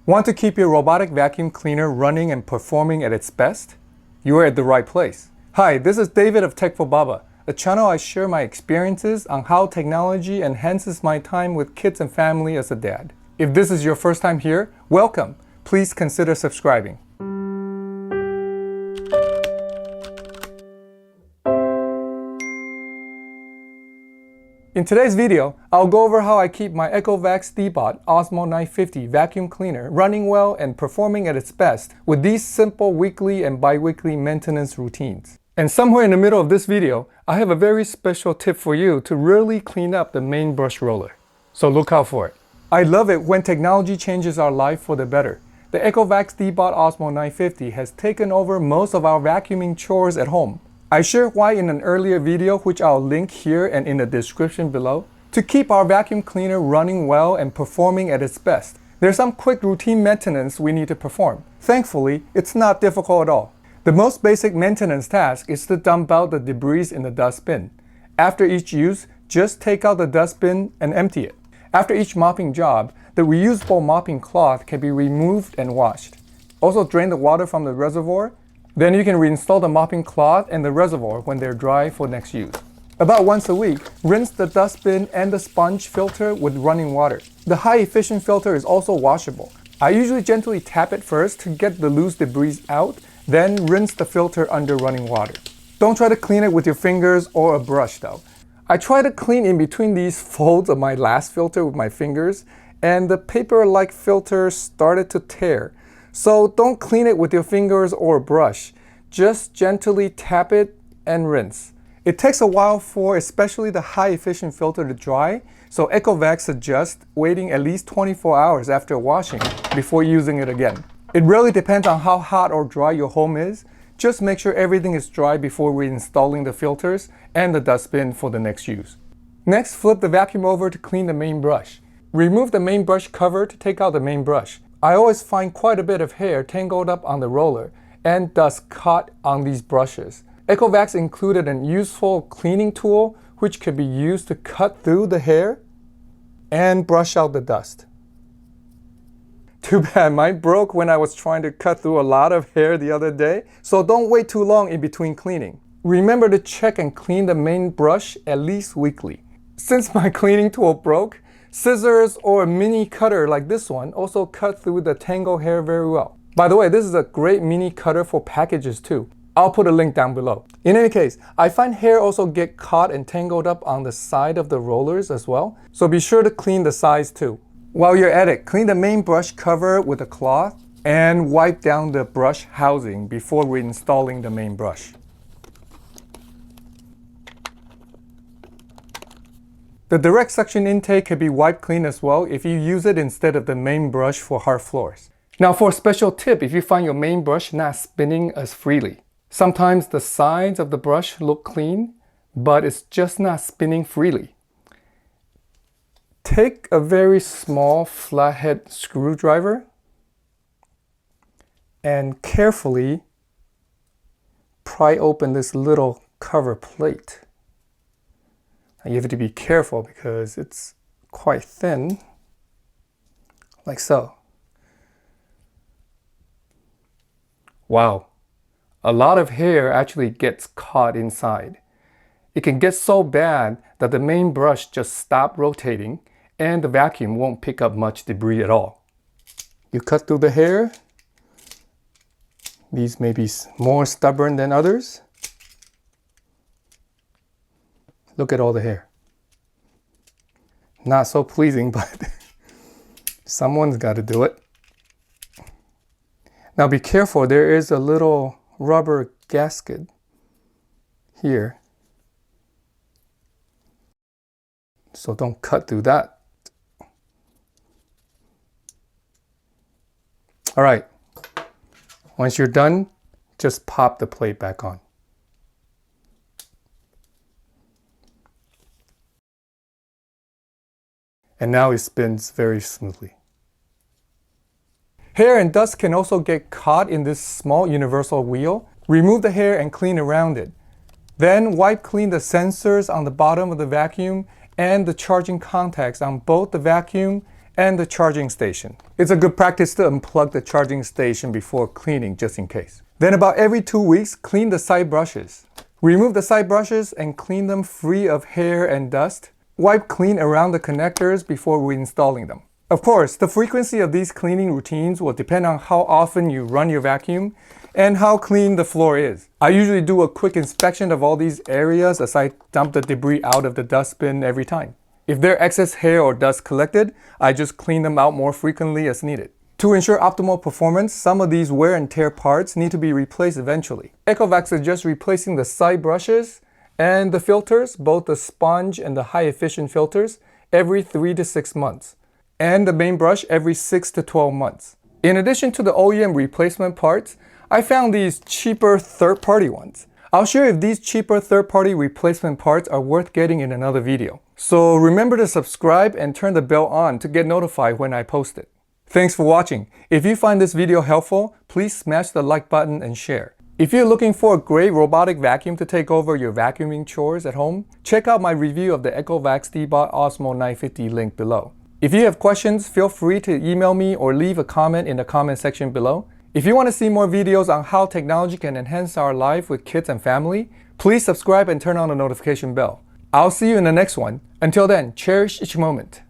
Want to keep your robotic vacuum cleaner running and performing at its best? You are at the right place. Hi, this is David of Tech for Baba, a channel I share my experiences on how technology enhances my time with kids and family as a dad. If this is your first time here, welcome. Please consider subscribing. In today's video, I'll go over how I keep my Ecovacs Deebot OZMO 950 vacuum cleaner running well and performing at its best with these simple weekly and bi-weekly maintenance routines. And somewhere in the middle of this video, I have a very special tip for you to really clean up the main brush roller. So look out for it. I love it when technology changes our life for the better. The Ecovacs Deebot OZMO 950 has taken over most of our vacuuming chores at home. I shared why in an earlier video, which I'll link here and in the description below. To keep our vacuum cleaner running well and performing at its best, there's some quick routine maintenance we need to perform. Thankfully, it's not difficult at all. The most basic maintenance task is to dump out the debris in the dustbin. After each use, just take out the dustbin and empty it. After each mopping job, the reusable mopping cloth can be removed and washed. Also drain the water from the reservoir. Then you can reinstall the mopping cloth and the reservoir when they're dry for next use. About once a week, rinse the dustbin and the sponge filter with running water. The high-efficient filter is also washable. I usually gently tap it first to get the loose debris out, then rinse the filter under running water. Don't try to clean it with your fingers or a brush though. I try to clean in between these folds of my last filter with my fingers, and the paper-like filter started to tear. So don't clean it with your fingers or a brush. Just gently tap it and rinse. It takes a while for especially the high-efficient filter to dry, so Ecovacs suggests waiting at least 24 hours after washing before using it again. It really depends on how hot or dry your home is. Just make sure everything is dry before reinstalling the filters and the dustbin for the next use. Next, flip the vacuum over to clean the main brush. Remove the main brush cover to take out the main brush. I always find quite a bit of hair tangled up on the roller and dust caught on these brushes. Ecovacs included a useful cleaning tool which could be used to cut through the hair and brush out the dust. Too bad, mine broke when I was trying to cut through a lot of hair the other day, so don't wait too long in between cleaning. Remember to check and clean the main brush at least weekly. Since my cleaning tool broke, scissors or a mini cutter like this one also cut through the tangled hair very well. By the way, this is a great mini cutter for packages too. I'll put a link down below. In any case, I find hair also get caught and tangled up on the side of the rollers as well, so be sure to clean the sides too. While you're at it, clean the main brush cover with a cloth and wipe down the brush housing before reinstalling the main brush. The direct suction intake can be wiped clean as well if you use it instead of the main brush for hard floors. Now for a special tip, if you find your main brush not spinning as freely. Sometimes the sides of the brush look clean, but it's just not spinning freely. Take a very small flathead screwdriver and carefully pry open this little cover plate. You have to be careful because it's quite thin, like so. Wow, a lot of hair actually gets caught inside. It can get so bad that the main brush just stops rotating and the vacuum won't pick up much debris at all. You cut through the hair. These may be more stubborn than others. Look at all the hair. Not so pleasing, but someone's got to do it. Now be careful, there is a little rubber gasket here. So don't cut through that. All right, once you're done, just pop the plate back on. And now it spins very smoothly. Hair and dust can also get caught in this small universal wheel. Remove the hair and clean around it. Then wipe clean the sensors on the bottom of the vacuum and the charging contacts on both the vacuum and the charging station. It's a good practice to unplug the charging station before cleaning just in case. Then about every 2 weeks, clean the side brushes. Remove the side brushes and clean them free of hair and dust. Wipe clean around the connectors before reinstalling them. Of course, the frequency of these cleaning routines will depend on how often you run your vacuum and how clean the floor is. I usually do a quick inspection of all these areas as I dump the debris out of the dustbin every time. If there are excess hair or dust collected, I just clean them out more frequently as needed. To ensure optimal performance, some of these wear and tear parts need to be replaced eventually. Ecovacs suggests replacing the side brushes and the filters, both the sponge and the high-efficient filters, every 3 to 6 months, and the main brush every 6 to 12 months. In addition to the OEM replacement parts, I found these cheaper third-party ones. I'll share if these cheaper third-party replacement parts are worth getting in another video. So remember to subscribe and turn the bell on to get notified when I post it. Thanks for watching. If you find this video helpful, please smash the like button and share. If you're looking for a great robotic vacuum to take over your vacuuming chores at home, check out my review of the Ecovacs Deebot OZMO 950 link below. If you have questions, feel free to email me or leave a comment in the comment section below. If you want to see more videos on how technology can enhance our life with kids and family, please subscribe and turn on the notification bell. I'll see you in the next one. Until then, cherish each moment.